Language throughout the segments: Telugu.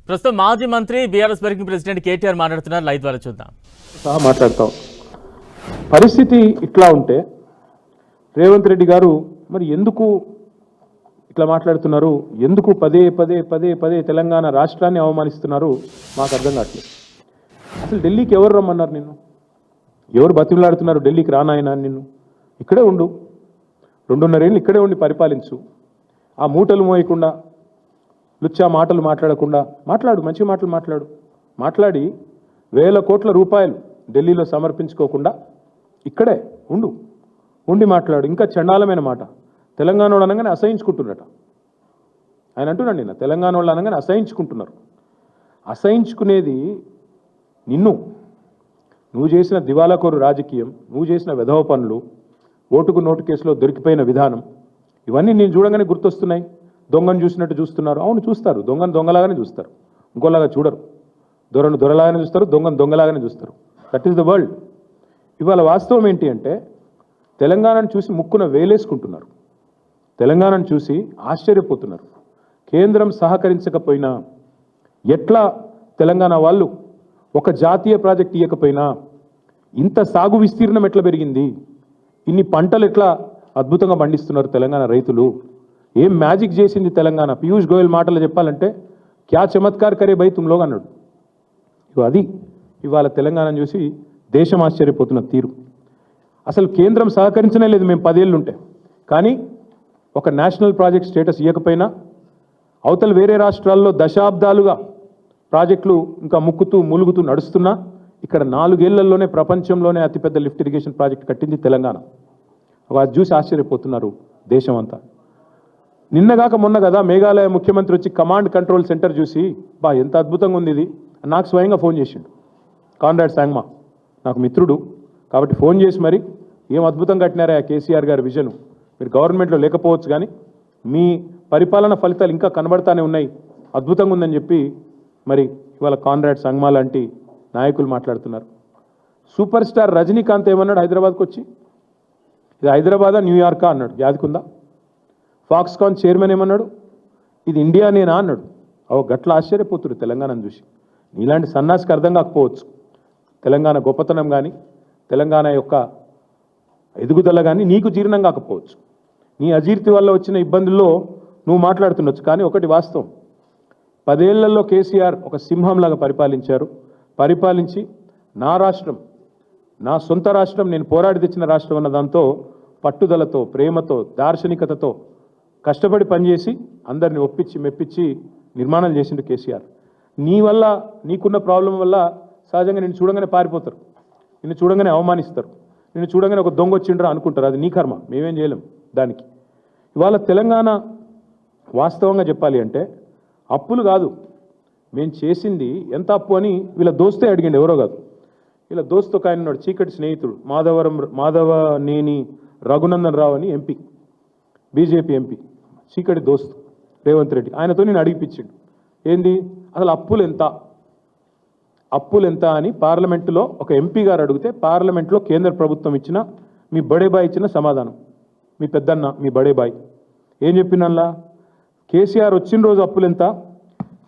ప్రస్తుతం మాజీ మంత్రి బీఆర్ఎస్ వర్కింగ్ ప్రెసిడెంట్ కేటీఆర్ మాట్లాడుతున్నారు. లైవ్ ద్వారా చూద్దాం. మాట్లాడతాం. పరిస్థితి ఇట్లా ఉంటే రేవంత్ రెడ్డి గారు మరి ఎందుకు ఇట్లా మాట్లాడుతున్నారు, ఎందుకు పదే పదే పదే పదే తెలంగాణ రాష్ట్రాన్ని అవమానిస్తున్నారు మాకు అర్థం కావట్లేదు. అసలు ఢిల్లీకి ఎవరు రమ్మన్నారు నిన్ను? ఎవరు బతిమలాడుతున్నారు ఢిల్లీకి రానాయన? నిన్ను ఇక్కడే ఉండు, 2.5 ఏళ్ళు ఇక్కడే ఉండి పరిపాలించు. ఆ మూటలు మోయకుండా, లుచ్చా మాటలు మాట్లాడకుండా మాట్లాడు, మంచి మాటలు మాట్లాడి వేల కోట్ల రూపాయలు ఢిల్లీలో సమర్పించుకోకుండా ఇక్కడే ఉండి మాట్లాడు. ఇంకా చండాలమైన మాట, తెలంగాణ వాళ్ళు అనగానే అసహించుకుంటున్నట. ఆయన అంటున్నాడు నిన్న, తెలంగాణ వాళ్ళు అనగానే అసహించుకుంటున్నారు. అసహించుకునేది నువ్వు చేసిన దివాలాకోరు రాజకీయం, నువ్వు చేసిన వెధవ పనులు, ఓటుకు నోటు కేసులో దొరికిపోయిన విధానం, ఇవన్నీ నేను చూడగానే గుర్తొస్తున్నాయి. దొంగను చూసినట్టు చూస్తున్నారు. అవును, చూస్తారు. దొంగను దొంగలాగానే చూస్తారు, ఇంకోలాగా చూడరు. దొరను దొరలాగానే చూస్తారు, దొంగను దొంగలాగానే చూస్తారు. That is the world. ఇవాళ వాస్తవం ఏంటి అంటే తెలంగాణను చూసి ముక్కున వేలేసుకుంటున్నారు, తెలంగాణను చూసి ఆశ్చర్యపోతున్నారు. కేంద్రం సహకరించకపోయినా, ఎట్లా తెలంగాణ వాళ్ళు ఒక జాతీయ ప్రాజెక్ట్ ఇవ్వకపోయినా ఇంత సాగు విస్తీర్ణం ఎట్లా పెరిగింది, ఇన్ని పంటలు ఎట్లా అద్భుతంగా పండిస్తున్నారు తెలంగాణ రైతులు, ఏం మ్యాజిక్ చేసింది తెలంగాణ. పీయూష్ గోయల్ మాటలు చెప్పాలంటే క్యా చమత్కార్ కరే భయ్ తుమ్లోగా అన్నాడు. అది ఇవాళ తెలంగాణను చూసి దేశం ఆశ్చర్యపోతున్న తీరు. అసలు కేంద్రం సహకరించనే లేదు మేము 10 ఏళ్ళు ఉంటే. కానీ ఒక నేషనల్ ప్రాజెక్ట్ స్టేటస్ ఇవ్వకపోయినా, అవతల వేరే రాష్ట్రాల్లో దశాబ్దాలుగా ప్రాజెక్టులు ఇంకా ములుగుతూ నడుస్తున్నా, ఇక్కడ 4 ఏళ్లలోనే ప్రపంచంలోనే అతిపెద్ద లిఫ్ట్ ఇరిగేషన్ ప్రాజెక్ట్ కట్టింది తెలంగాణ. అది చూసి ఆశ్చర్యపోతున్నారు దేశం అంతా. నిన్నగాక మొన్న కదా మేఘాలయ ముఖ్యమంత్రి వచ్చి కమాండ్ కంట్రోల్ సెంటర్ చూసి ఎంత అద్భుతంగా ఉంది ఇది, నాకు స్వయంగా ఫోన్ చేసిండు. కాన్రాడ్ సాంగ్మా నాకు మిత్రుడు కాబట్టి ఫోన్ చేసి మరి ఏం అద్భుతం కట్టినారా కేసీఆర్ గారి విజన్, మీరు గవర్నమెంట్లో లేకపోవచ్చు కానీ మీ పరిపాలన ఫలితాలు ఇంకా కనబడతానే ఉన్నాయి, అద్భుతంగా ఉందని చెప్పి మరి ఇవాళ కాన్రాడ్ సంగ్మా లాంటి నాయకులు మాట్లాడుతున్నారు. సూపర్ స్టార్ రజనీకాంత్ ఏమన్నాడు హైదరాబాద్కి వచ్చి, ఇది హైదరాబాదా న్యూయార్కా అన్నాడు, యాదికుందా? ఫాక్స్కాన్ చైర్మన్ ఏమన్నాడు, ఇది ఇండియానేనా అన్నాడు. గట్ల ఆశ్చర్యపోతున్నారు తెలంగాణను చూసి. నీలాంటి సన్నాసికి అర్థం కాకపోవచ్చు తెలంగాణ గొప్పతనం కానీ, తెలంగాణ యొక్క ఎదుగుదల కానీ నీకు జీర్ణం కాకపోవచ్చు. నీ అజీర్తి వల్ల వచ్చిన ఇబ్బందుల్లో నువ్వు మాట్లాడుతుండొచ్చు. కానీ ఒకటి వాస్తవం, 10 ఏళ్లలో కేసీఆర్ ఒక సింహంలాగా పరిపాలించి నా రాష్ట్రం, నా సొంత రాష్ట్రం, నేను పోరాడి తెచ్చిన రాష్ట్రం అన్న దాంతో పట్టుదలతో, ప్రేమతో, దార్శనికతతో కష్టపడి పనిచేసి అందరిని ఒప్పించి మెప్పించి నిర్మాణం చేసిండు కేసీఆర్. నీ వల్ల, నీకున్న ప్రాబ్లం వల్ల సహజంగా నిన్ను చూడంగానే పారిపోతారు, నిన్ను చూడంగానే అవమానిస్తారు, నిన్ను చూడంగానే ఒక దొంగ వచ్చిండ్రా అనుకుంటారు. అది నీ కర్మ, మేమేం చేయలేం దానికి. ఇవాళ తెలంగాణ వాస్తవంగా చెప్పాలి అంటే అప్పులు కాదు మేము చేసింది, ఎంత అప్పు అని వీళ్ళ దోస్తే అడిగిండు, ఎవరో కాదు. వీళ్ళ దోస్తు ఒక ఆయన ఉన్నాడు, చీకటి స్నేహితుడు, మాధవనేని రఘునందన్ రావు అని ఎంపీ, బీజేపీ ఎంపీ, చీకటి దోస్తు రేవంత్ రెడ్డి. ఆయనతో నేను అడిగిపించిండు, ఏంది అసలు అప్పులు ఎంత అని పార్లమెంటులో ఒక ఎంపీ గారు అడిగితే, పార్లమెంట్లో కేంద్ర ప్రభుత్వం ఇచ్చిన, మీ బడేబాయ్ ఇచ్చిన సమాధానం, మీ పెద్దన్న, మీ బడేబాయ్ ఏం చెప్పినల్లా, కేసీఆర్ వచ్చిన రోజు అప్పులు ఎంత,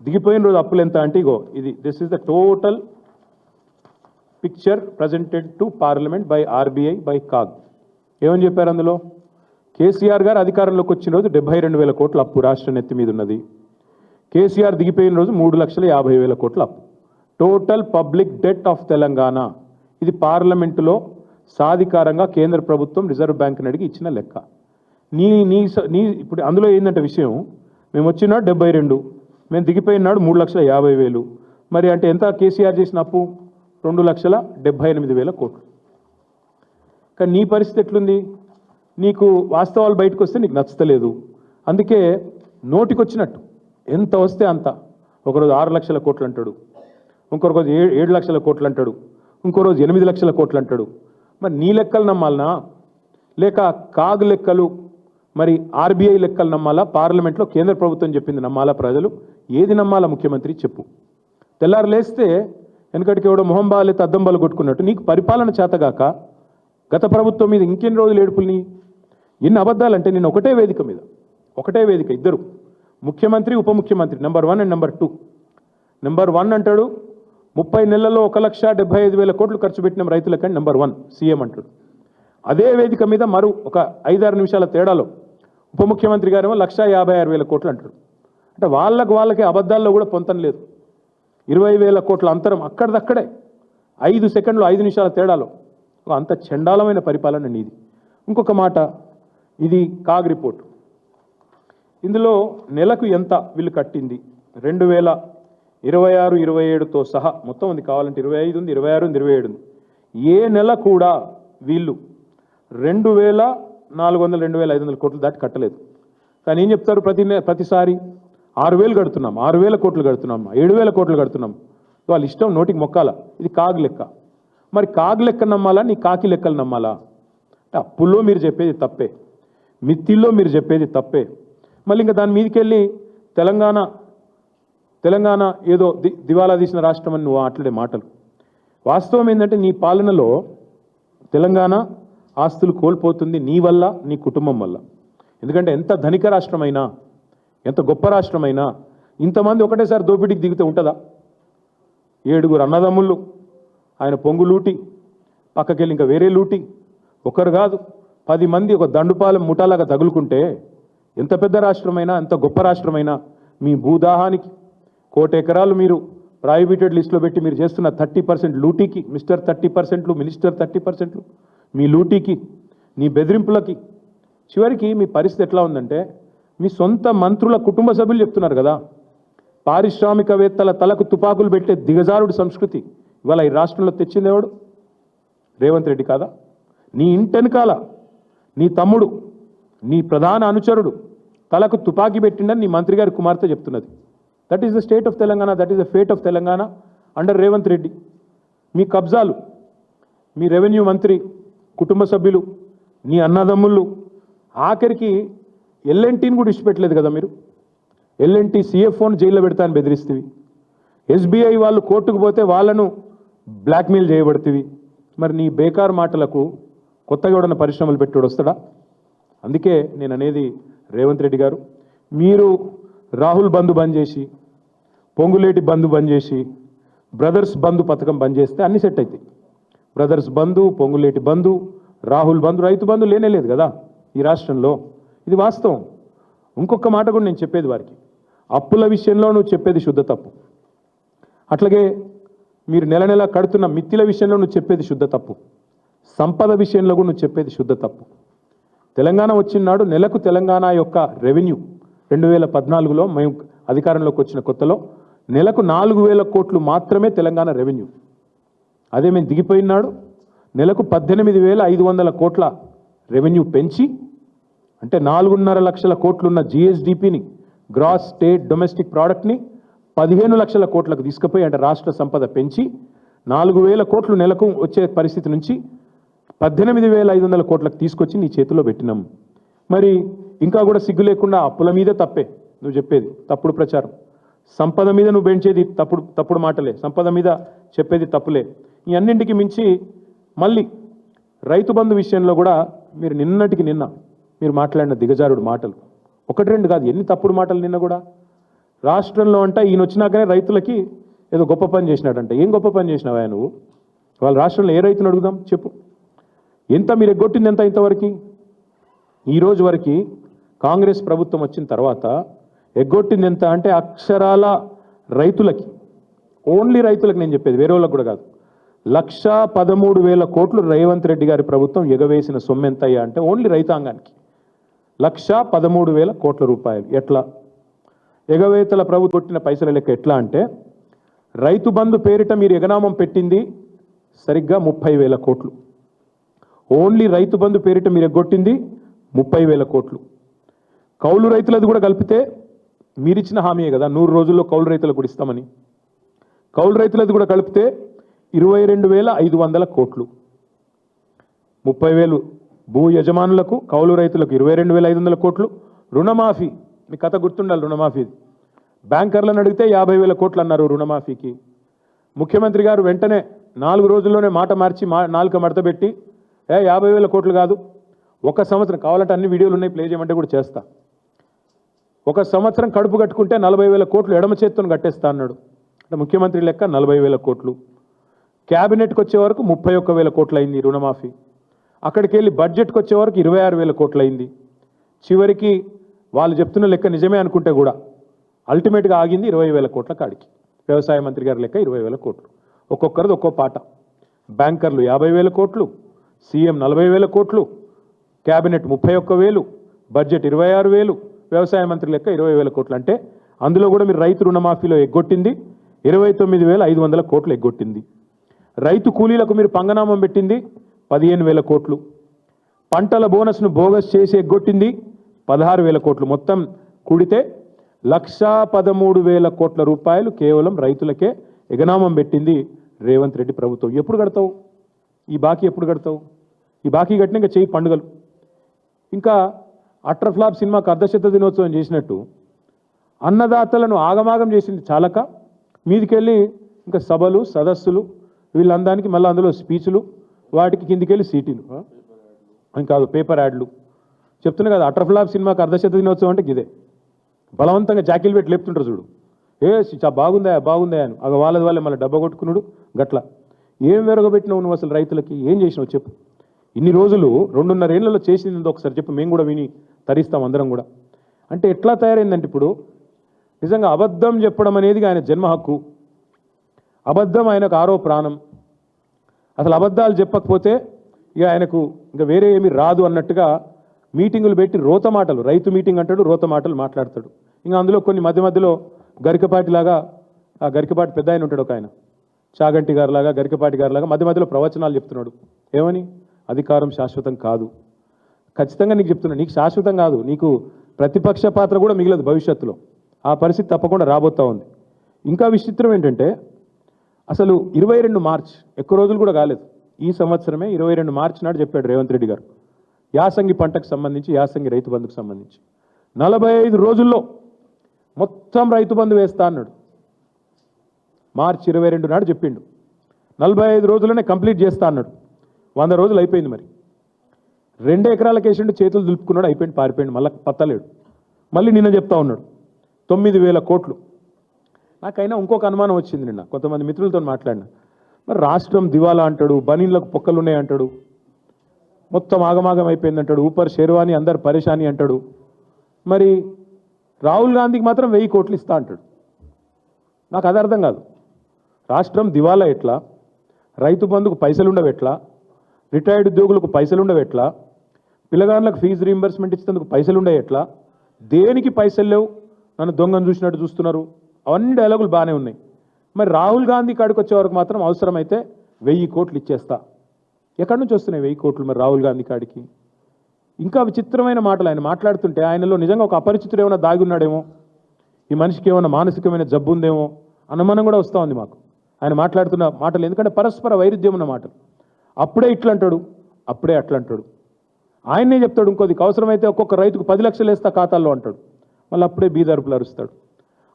దిగిపోయిన రోజు అప్పులు ఎంత అంటే ఇగో ఇది, this is the total picture presented to parliament by RBI by CAG. ఏమని చెప్పారు అందులో, కేసీఆర్ గారు అధికారంలోకి వచ్చిన రోజు 72,000 కోట్ల అప్పు రాష్ట్రం నెత్తి మీద ఉన్నది, కేసీఆర్ దిగిపోయిన రోజు 3,50,000 కోట్ల అప్పు, total public det of Telangana. ఇది పార్లమెంటులో సాధికారంగా కేంద్ర ప్రభుత్వం రిజర్వ్ బ్యాంక్ని అడిగి ఇచ్చిన లెక్క. నీ ఇప్పుడు అందులో ఏంటంటే విషయం, మేము వచ్చిన 72, మేము దిగిపోయినాడు 3,50,000. మరి అంటే ఎంత కేసీఆర్ చేసిన అప్పు, 2,78,000 కోట్లు. కానీ నీ పరిస్థితి ఎట్లుంది, నీకు వాస్తవాలు బయటకు వస్తే నీకు నచ్చలేదు, అందుకే నోటికొచ్చినట్టు ఎంత వస్తే అంత, ఒకరోజు 6 లక్షల కోట్లు అంటాడు, ఇంకో రోజు 7 లక్షల కోట్లు అంటాడు, ఇంకో రోజు 8 లక్షల కోట్లు అంటాడు. మరి నీ లెక్కలు నమ్మాలనా, లేక కాగ్ లెక్కలు, మరి ఆర్బీఐ లెక్కలు నమ్మాలా, పార్లమెంట్లో కేంద్ర ప్రభుత్వం చెప్పింది నమ్మాలా, ప్రజలు ఏది నమ్మాలా ముఖ్యమంత్రి చెప్పు. తెల్లారు లేస్తే వెనకటికి ఎవడో మొహం బాగాలేతే అద్దం బాలు కొట్టుకున్నట్టు నీకు పరిపాలన చేతగాక గత ప్రభుత్వం మీద ఇంకెన్ని రోజులు ఏడుపుల్ని, ఎన్ని అబద్ధాలంటే నేను ఒకటే వేదిక ఇద్దరు ముఖ్యమంత్రి ఉప ముఖ్యమంత్రి నెంబర్ 1 అండ్ నెంబర్ 2 నెంబర్ 1 అంటాడు 30 నెలల్లో 1,75,000 కోట్లు ఖర్చు పెట్టినాం రైతులకని నెంబర్ 1 సీఎం అంటాడు. అదే వేదిక మీద మరో ఒక 5-6 నిమిషాల తేడాలో ఉప ముఖ్యమంత్రి గారేమో 1,56,000 కోట్లు అంటాడు. అంటే వాళ్ళకే అబద్ధాల్లో కూడా పొంతం లేదు. 20,000 కోట్ల అంతరం అక్కడిదక్కడే 5 సెకండ్లు 5 నిమిషాల తేడాలో అంత చండాలమైన పరిపాలన నీది. ఇంకొక మాట, ఇది కాగ్ రిపోర్ట్. ఇందులో నెలకు ఎంత వీళ్ళు కట్టింది 2026-27తో సహా మొత్తం ఉంది, కావాలంటే 25 ఉంది, 26 ఉంది, 27 ఉంది. ఏ నెల కూడా వీళ్ళు 2,400 2,500 కోట్లు దాటి కట్టలేదు. కానీ ఏం చెప్తారు ప్రతిసారి 6,000 కడుతున్నాం, 6,000 కోట్లు కడుతున్నాం, 7,000 కోట్లు కడుతున్నాం. వాళ్ళ ఇష్టం నోటికి మొక్కాల. ఇది కాగ్ లెక్క. మరి కాగ్ లెక్క నమ్మాలా, నీ కాకి లెక్కలు నమ్మాలా? అంటే అప్పుల్లో మీరు చెప్పేది తప్పే, మిత్తిల్లో మీరు చెప్పేది తప్పే. మళ్ళీ ఇంకా దాని మీదకి వెళ్ళి తెలంగాణ ఏదో దివాలా తీసిన రాష్ట్రం అని నువ్వు మాట్లాడే మాటలు. వాస్తవం ఏంటంటే నీ పాలనలో తెలంగాణ ఆస్తులు కోల్పోతుంది నీ వల్ల, నీ కుటుంబం వల్ల. ఎందుకంటే ఎంత ధనిక రాష్ట్రమైనా, ఎంత గొప్ప రాష్ట్రమైనా ఇంతమంది ఒకటేసారి దోపిడీకి దిగితే ఉంటుందా? 7 అన్నదమ్ముళ్ళు, ఆయన పొంగు లూటి, పక్కకెళ్ళి ఇంకా వేరే లూటి, ఒకరు కాదు 10 మంది ఒక దండుపాలెం ముఠాలాగా తగులుకుంటే ఎంత పెద్ద రాష్ట్రమైనా, ఎంత గొప్ప రాష్ట్రమైనా మీ భూదాహానికి 1,00,00,000 ఎకరాలు మీరు ప్రాహిబిటెడ్ లిస్టులో పెట్టి మీరు చేస్తున్న 30% లూటీకి, మిస్టర్ 30%లు, మినిస్టర్ 30%లు, మీ లూటీకి, నీ బెదిరింపులకి చివరికి మీ పరిస్థితి ఎట్లా ఉందంటే మీ సొంత మంత్రుల కుటుంబ సభ్యులు చెప్తున్నారు కదా, పారిశ్రామికవేత్తల తలకు తుపాకులు పెట్టే దిగజారుడు సంస్కృతి ఇవాళ ఈ రాష్ట్రంలో తెచ్చింది ఎవడు? రేవంత్ రెడ్డి కాదా? నీ ఇంటెనకాల నీ తమ్ముడు, నీ ప్రధాన అనుచరుడు తలకు తుపాకీ పెట్టిండని నీ మంత్రి గారి కుమార్తె చెప్తున్నది. That is the state of Telangana, that is the fate of Telangana under Revanth Reddy. మీ కబ్జాలు, మీ రెవెన్యూ మంత్రి కుటుంబ సభ్యులు, నీ అన్నదమ్ముళ్ళు, ఆఖరికి ఎల్ఎన్టీని కూడా ఇష్టపెట్టలేదు కదా మీరు. ఎల్ఎన్టీ CFOని జైల్లో పెడతా అని బెదిరిస్తేవి, SBI వాళ్ళు కోర్టుకు పోతే వాళ్ళను బ్లాక్మెయిల్ చేయబడుతుంది. మరి నీ బేకార్ మాటలకు కొత్తగా ఎవడన్న పరిశ్రమలు పెట్టుడు వస్తాడా? అందుకే నేను అనేది రేవంత్ రెడ్డి గారు, మీరు రాహుల్ బంధు బంద్ చేసి, పొంగులేటి బంధు బంద్ చేసి, బ్రదర్స్ బంధు పథకం బంద్ చేస్తే అన్ని సెట్ అవుతాయి. బ్రదర్స్ బంధు, పొంగులేటి బంధు, రాహుల్ బంధు, రైతు బంధు లేనేలేదు కదా ఈ రాష్ట్రంలో. ఇది వాస్తవం. ఇంకొక మాట కూడా నేను చెప్పేది వారికి, అప్పుల విషయంలో నువ్వు చెప్పేది శుద్ధ తప్పు. అట్లాగే మీరు నెల నెల కడుతున్న మిత్తిల విషయంలో నువ్వు చెప్పేది శుద్ధ తప్పు. సంపద విషయంలో కూడా నువ్వు చెప్పేది శుద్ధ తప్పు. తెలంగాణ వచ్చినాడు నెలకు తెలంగాణ యొక్క రెవెన్యూ 2014లో మేము అధికారంలోకి వచ్చిన కొత్తలో నెలకు 4,000 కోట్లు మాత్రమే తెలంగాణ రెవెన్యూ. అదే మేము దిగిపోయినాడు నెలకు 18,500 కోట్ల రెవెన్యూ పెంచి, అంటే 4.5 లక్షల కోట్లున్న GSDPని, గ్రాస్ స్టేట్ డొమెస్టిక్ ప్రోడక్ట్ని 15 లక్షల కోట్లకు తీసుకుపోయి, అంటే రాష్ట్ర సంపద పెంచి 4,000 కోట్లు నెలకు వచ్చే పరిస్థితి నుంచి 18,500 కోట్లకు తీసుకొచ్చి నీ చేతిలో పెట్టినాం. మరి ఇంకా కూడా సిగ్గు లేకుండా అప్పుల మీద తప్పే నువ్వు చెప్పేది, తప్పుడు ప్రచారం. సంపద మీద నువ్వు పెంచేది తప్పుడు మాటలే, సంపద మీద చెప్పేది తప్పులే. ఈ అన్నింటికి మించి మళ్ళీ రైతు బంధు విషయంలో కూడా మీరు నిన్నటికి నిన్న మీరు మాట్లాడిన దిగజారుడు మాటలు 1-2 కాదు, ఎన్ని తప్పుడు మాటలు నిన్న కూడా. రాష్ట్రంలో అంట ఈయన వచ్చినాకనే రైతులకి ఏదో గొప్ప పని చేసినాడంట. ఏం గొప్ప పని చేసినావా నువ్వు? వాళ్ళ రాష్ట్రంలో ఏ రైతును అడుగుదాం చెప్పు. ఎంత మీరు ఎగ్గొట్టింది ఎంత ఇంతవరకు? ఈ రోజు వరకు కాంగ్రెస్ ప్రభుత్వం వచ్చిన తర్వాత ఎగ్గొట్టింది ఎంత అంటే అక్షరాల రైతులకి, ఓన్లీ రైతులకు నేను చెప్పేది, వేరే వాళ్ళకి కూడా కాదు, 1,13,000 కోట్లు రేవంత్ రెడ్డి గారి ప్రభుత్వం ఎగవేసిన సొమ్ము ఎంతయ్యా అంటే ఓన్లీ రైతాంగానికి 1,13,000 కోట్ల రూపాయలు. ఎట్లా ఎగవేతల ప్రభుత్వం కొట్టిన పైసల లెక్క ఎట్లా అంటే, రైతు బంధు పేరిట మీరు ఎగనామం పెట్టింది సరిగ్గా 30,000 కోట్లు. ఓన్లీ రైతు బంధు పేరిట మీరు ఎగ్గొట్టింది 30,000 కోట్లు. కౌలు రైతులది కూడా కలిపితే మీరిచ్చిన హామీయే కదా 100 రోజుల్లో కౌలు రైతులకు కూడా ఇస్తామని. కౌలు రైతులది కూడా కలిపితే 22,500 కోట్లు. 30,000 భూ యజమానులకు, కౌలు రైతులకు 22,500 కోట్లు. రుణమాఫీ, మీ కథ గుర్తుండాలి. రుణమాఫీ బ్యాంకర్లను అడిగితే 50,000 కోట్లు అన్నారు రుణమాఫీకి. ముఖ్యమంత్రి గారు వెంటనే 4 రోజుల్లోనే మాట మార్చి నాలుక మడతబెట్టి 50,000 కోట్లు కాదు, 1 సంవత్సరం, కావాలంటే అన్ని వీడియోలు ఉన్నాయి ప్లే చేయమంటే కూడా చేస్తా, 1 సంవత్సరం కడుపు కట్టుకుంటే 40,000 కోట్లు ఎడమ చేత్తును కట్టేస్తా అన్నాడు. అంటే ముఖ్యమంత్రి లెక్క 40,000 కోట్లు, క్యాబినెట్కి వచ్చే వరకు 31,000 కోట్లు అయింది రుణమాఫీ, అక్కడికి వెళ్ళి బడ్జెట్కి వచ్చే వరకు 26,000 కోట్లు అయింది. చివరికి వాళ్ళు చెప్తున్న లెక్క నిజమే అనుకుంటే కూడా అల్టిమేట్గా ఆగింది 20,000 కోట్ల కాడికి. వ్యవసాయ మంత్రి గారి లెక్క 20,000 కోట్లు, ఒక్కొక్కరిది ఒక్కో పాట. బ్యాంకర్లు 50,000 కోట్లు, సీఎం 40,000 కోట్లు, క్యాబినెట్ 31,000, బడ్జెట్ 26,000, వ్యవసాయ మంత్రి లెక్క 20,000 కోట్లు. అంటే అందులో కూడా మీరు రైతు రుణమాఫీలో ఎగ్గొట్టింది 29,500 కోట్లు ఎగ్గొట్టింది. రైతు కూలీలకు మీరు పంగనామం పెట్టింది 15,000 కోట్లు. పంటల బోనస్ను బోగస్ చేసి ఎగ్గొట్టింది 16,000 కోట్లు. మొత్తం కూడితే 1,13,000 కోట్ల రూపాయలు కేవలం రైతులకే ఎగనామం పెట్టింది రేవంత్ రెడ్డి ప్రభుత్వం. ఎప్పుడు కడతావు ఈ బాకీ? ఎప్పుడు కడతావు ఈ బాకీ? కట్టిన ఇంకా చేయి పండుగలు. ఇంకా అట్రఫ్లాప్ సినిమాకు అర్ధశత దినోత్సవం చేసినట్టు అన్నదాతలను ఆగమాగం చేసింది చాలక మీదికెళ్ళి ఇంకా సభలు సదస్సులు వీళ్ళందానికి మళ్ళీ అందులో స్పీచ్లు, వాటికి కిందికెళ్ళి సీటీలు, ఇంకా పేపర్ యాడ్లు. చెప్తున్నా కదా, అట్రఫ్లాప్ సినిమాకు అర్ధశత దినోత్సవం అంటే ఇదే. బలవంతంగా జాకీలు పెట్టి లేపుతుంటారు చూడు, బాగుందా బాగుందా అని. వాళ్ళ మళ్ళీ డబ్బా కొట్టుకున్నాడు గట్ల. ఏం వెరగబెట్టినావు నువ్వు అసలు? రైతులకి ఏం చేసినావు చెప్పు? ఇన్ని రోజులు 2.5 ఏళ్లలో చేసింది ఒకసారి చెప్పు, మేము కూడా విని తరిస్తాం అందరం కూడా. అంటే ఎట్లా తయారైందంటే ఇప్పుడు నిజంగా అబద్ధం చెప్పడం అనేది ఆయన జన్మ హక్కు, అబద్ధం ఆయనకు ఆరో ప్రాణం. అసలు అబద్ధాలు చెప్పకపోతే ఇక ఆయనకు ఇంకా వేరే ఏమీ రాదు అన్నట్టుగా మీటింగులు పెట్టి రోత మాటలు, రైతు మీటింగ్ అంటాడు, రోత మాటలు మాట్లాడతాడు. ఇంకా అందులో కొన్ని మధ్యలో గరికపాటిలాగా, ఆ గరికపాటి పెద్ద ఆయన ఉంటాడు ఒక ఆయన, చాగంటి గారిలాగా గరికపాటి గారిలాగా మధ్యలో ప్రవచనాలు చెప్తున్నాడు. ఏమని? అధికారం శాశ్వతం కాదు. ఖచ్చితంగా నీకు చెప్తున్నా, నీకు శాశ్వతం కాదు, నీకు ప్రతిపక్ష పాత్ర కూడా మిగిలదు భవిష్యత్తులో. ఆ పరిస్థితి తప్పకుండా రాబోతా ఉంది. ఇంకా విచిత్రం ఏంటంటే అసలు 22 మార్చ్, ఎక్కువ రోజులు కూడా కాలేదు, ఈ సంవత్సరమే 22 మార్చి నాడు చెప్పాడు రేవంత్ రెడ్డి గారు యాసంగి పంటకు సంబంధించి, యాసంగి రైతు బంధుకు సంబంధించి 45 రోజుల్లో మొత్తం రైతు బంధు వేస్తా అన్నాడు. మార్చి 22 నాడు చెప్పిండు. 45 రోజుల్లోనే కంప్లీట్ చేస్తా అన్నాడు. 100 రోజులు అయిపోయింది. మరి 2 ఎకరాలకు వేసిండు, చేతులు దులుపుకున్నాడు, అయిపోయింది, పారిపోయింది, మళ్ళీ పత్తలేడు. మళ్ళీ నిన్న చెప్తా ఉన్నాడు 9,000 కోట్లు. నాకైనా ఇంకొక అనుమానం వచ్చింది నిన్న కొంతమంది మిత్రులతో మాట్లాడిన. మరి రాష్ట్రం దివాలా అంటాడు, బనీన్లకు పొక్కలు ఉన్నాయి అంటాడు, మొత్తం ఆగమాగం అయిపోయింది అంటాడు, ఊపర్ షేర్వాణి అందరు పరేషాని అంటాడు. మరి రాహుల్ గాంధీకి మాత్రం 1000 కోట్లు ఇస్తా అంటాడు. నాకు అది అర్థం కాదు. రాష్ట్రం దివాలా ఎట్లా? రైతు బంధుకు పైసలు ఉండవు ఎట్లా? రిటైర్డ్ ఉద్యోగులకు పైసలు ఉండవు ఎట్లా? పిల్లగాళ్ళకు ఫీజు రీయింబర్స్మెంట్ ఇచ్చేందుకు పైసలు ఉండవు ఎట్లా? దేనికి పైసలు లేవు? నన్ను దొంగను చూసినట్టు చూస్తున్నారు. అవన్నీ డైలాగులు బాగానే ఉన్నాయి. మరి రాహుల్ గాంధీ కాడికి వచ్చే వరకు మాత్రం అవసరమైతే 1000 కోట్లు ఇచ్చేస్తా. ఎక్కడి నుంచి వస్తున్నాయి 1000 కోట్లు మరి రాహుల్ గాంధీ కాడికి? ఇంకా విచిత్రమైన మాటలు ఆయన మాట్లాడుతుంటే ఆయనలో నిజంగా ఒక అపరిచితుడు ఏమైనా దాగి ఉన్నాడేమో, ఈ మనిషికి ఏమైనా మానసికమైన జబ్బు ఉందేమో అనుమానం కూడా వస్తూ ఉంది మాకు ఆయన మాట్లాడుతున్న మాటలు. ఎందుకంటే పరస్పర వైరుధ్యం ఉన్న మాటలు. అప్పుడే ఇట్లా అంటాడు, అప్పుడే అట్లా అంటాడు. ఆయన్నే చెప్తాడు ఇంకోది, అవసరమైతే ఒక్కొక్క రైతుకు 10 లక్షలు వేస్తా ఖాతాల్లో అంటాడు. మళ్ళీ అప్పుడే బీదరుపులు అరుస్తాడు.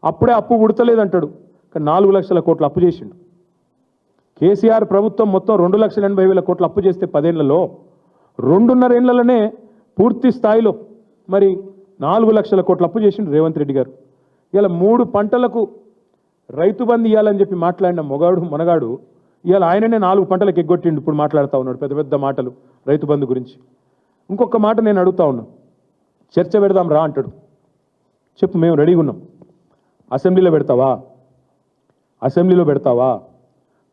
అప్పుడే అప్పు ఉడతలేదంటాడు, కానీ 4 లక్షల కోట్లు అప్పు చేసిండు. కేసీఆర్ ప్రభుత్వం మొత్తం 2,80,000 కోట్లు అప్పు చేస్తే 10 ఏళ్లలో 2.5 ఏళ్లలోనే పూర్తి స్థాయిలో మరి 4 లక్షల కోట్లు అప్పు చేసిండు రేవంత్ రెడ్డి గారు. ఇలా 3 పంటలకు రైతు బంధు ఇవ్వాలని చెప్పి మాట్లాడిన మొనగాడు ఇవాళ ఆయననే 4 పంటలకు ఎగ్గొట్టిండు. ఇప్పుడు మాట్లాడుతూ ఉన్నాడు పెద్ద పెద్ద మాటలు రైతు బంధు గురించి. ఇంకొక మాట నేను అడుగుతా ఉన్నా, చర్చ పెడదాం రా అంటాడు. చెప్పు, మేము రెడీగా ఉన్నాం. అసెంబ్లీలో పెడతావా? అసెంబ్లీలో పెడతావా?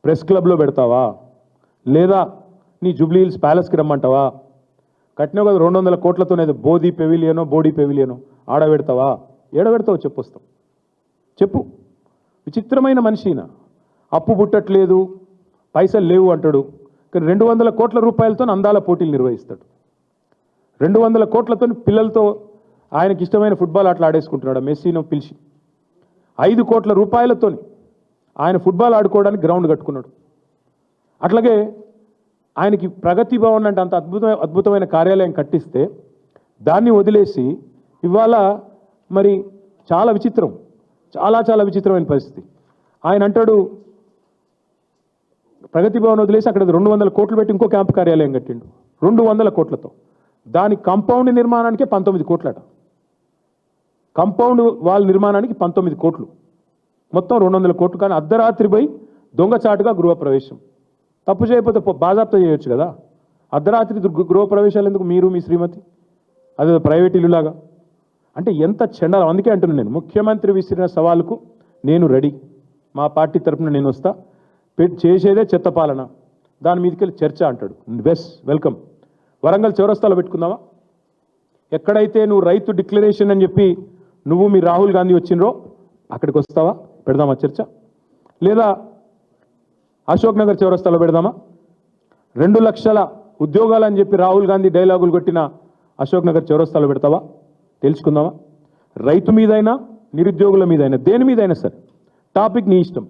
ప్రెస్ క్లబ్లో పెడతావా? లేదా నీ జూబ్లీ హిల్స్ ప్యాలెస్కి రమ్మంటావా? కట్టినావు కదా 200 కోట్లతోనేది బోడీ పెవిలియనో ఆడ పెడతావా? ఏడ పెడతావో చెప్పు, వస్తాం. చెప్పు. విచిత్రమైన మనిషిన. అప్పు పుట్టట్లేదు, పైసలు లేవు అంటాడు, కానీ 200 కోట్ల రూపాయలతో అందాల పోటీలు నిర్వహిస్తాడు. 200 కోట్లతో పిల్లలతో ఆయనకి ఇష్టమైన ఫుట్బాల్ ఆటలు ఆడేసుకుంటున్నాడు మెస్సీనో పిలిచి. 5 కోట్ల రూపాయలతో ఆయన ఫుట్బాల్ ఆడుకోవడానికి గ్రౌండ్ కట్టుకున్నాడు. అట్లాగే ఆయనకి ప్రగతి భవన్ అంటే అంత అద్భుతమైన కార్యాలయం కట్టిస్తే దాన్ని వదిలేసి ఇవాళ మరి చాలా విచిత్రం, చాలా విచిత్రమైన పరిస్థితి. ఆయన అంటాడు ప్రగతి భవన్ వదిలేసి అక్కడ 200 కోట్లు పెట్టి ఇంకో క్యాంపు కార్యాలయం కట్టిండు 200 కోట్లతో. దాని కాంపౌండ్ నిర్మాణానికే 19 కోట్లట. కాంపౌండ్ వాల్ నిర్మాణానికి 19 కోట్లు. మొత్తం 200 కోట్లు. కానీ అర్ధరాత్రి పోయి దొంగచాటుగా గృహప్రవేశం. తప్పు చేయకపోతే బాజాప్తా చేయొచ్చు కదా. అర్ధరాత్రి గృహప్రవేశాలు ఎందుకు మీరు మీ శ్రీమతి? అదే ప్రైవేట్ ఇల్లులాగా. అంటే ఎంత చెండాలం. అందుకే అంటున్నాను నేను, ముఖ్యమంత్రి విసిరిన సవాలుకు నేను రెడీ. మా పార్టీ తరఫున నేను వస్తా. చేసేదే చెత్త పాలన, దాని మీదకి వెళ్ళి చర్చ అంటాడు. వెల్కమ్. వరంగల్ చౌరస్తాలో పెట్టుకుందామా? ఎక్కడైతే నువ్వు రైతు డిక్లరేషన్ అని చెప్పి నువ్వు మీ రాహుల్ గాంధీ వచ్చినరో అక్కడికి వస్తావా? పెడదామా చర్చ? లేదా అశోక్ నగర్ చౌరస్తాలో పెడదామా? 2 లక్షల ఉద్యోగాలు అని చెప్పి రాహుల్ గాంధీ డైలాగులు కొట్టిన అశోక్ నగర్ చౌరస్తాలో పెడతావా? తెలుసుకుందామా? రైతు మీదైనా నిరుద్యోగుల మీదైనా దేని మీదైనా సరే టాపిక్ నీ ఇష్టం,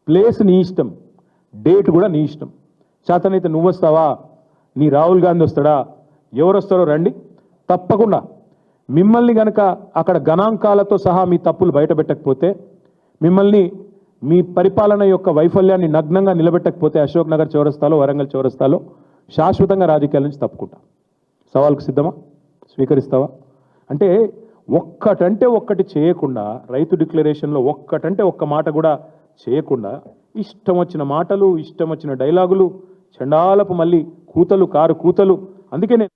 ప్లేస్ నీ ఇష్టం, డేట్ కూడా నీ ఇష్టం. చేతనైతే నువ్వు వస్తావా? నీ రాహుల్ గాంధీ వస్తాడా? ఎవరు వస్తారో రండి. తప్పకుండా మిమ్మల్ని గనక అక్కడ గణాంకాలతో సహా మీ తప్పులు బయటపెట్టకపోతే, మిమ్మల్ని మీ పరిపాలన యొక్క వైఫల్యాన్ని నగ్నంగా నిలబెట్టకపోతే అశోక్ నగర్ చౌరస్తాలో, వరంగల్ చౌరస్తాలో శాశ్వతంగా రాజకీయాల నుంచి తప్పుకుంటా. సవాల్కు సిద్ధమా? స్వీకరిస్తావా? అంటే ఒక్కటంటే ఒక్కటి చేయకుండా, రైతు డిక్లరేషన్లో ఒక్కటంటే ఒక్క మాట కూడా చేయకుండా ఇష్టం వచ్చిన మాటలు, ఇష్టం వచ్చిన డైలాగులు, చండాలపు మళ్ళీ కూతలు, కారు కూతలు. అందుకే నేను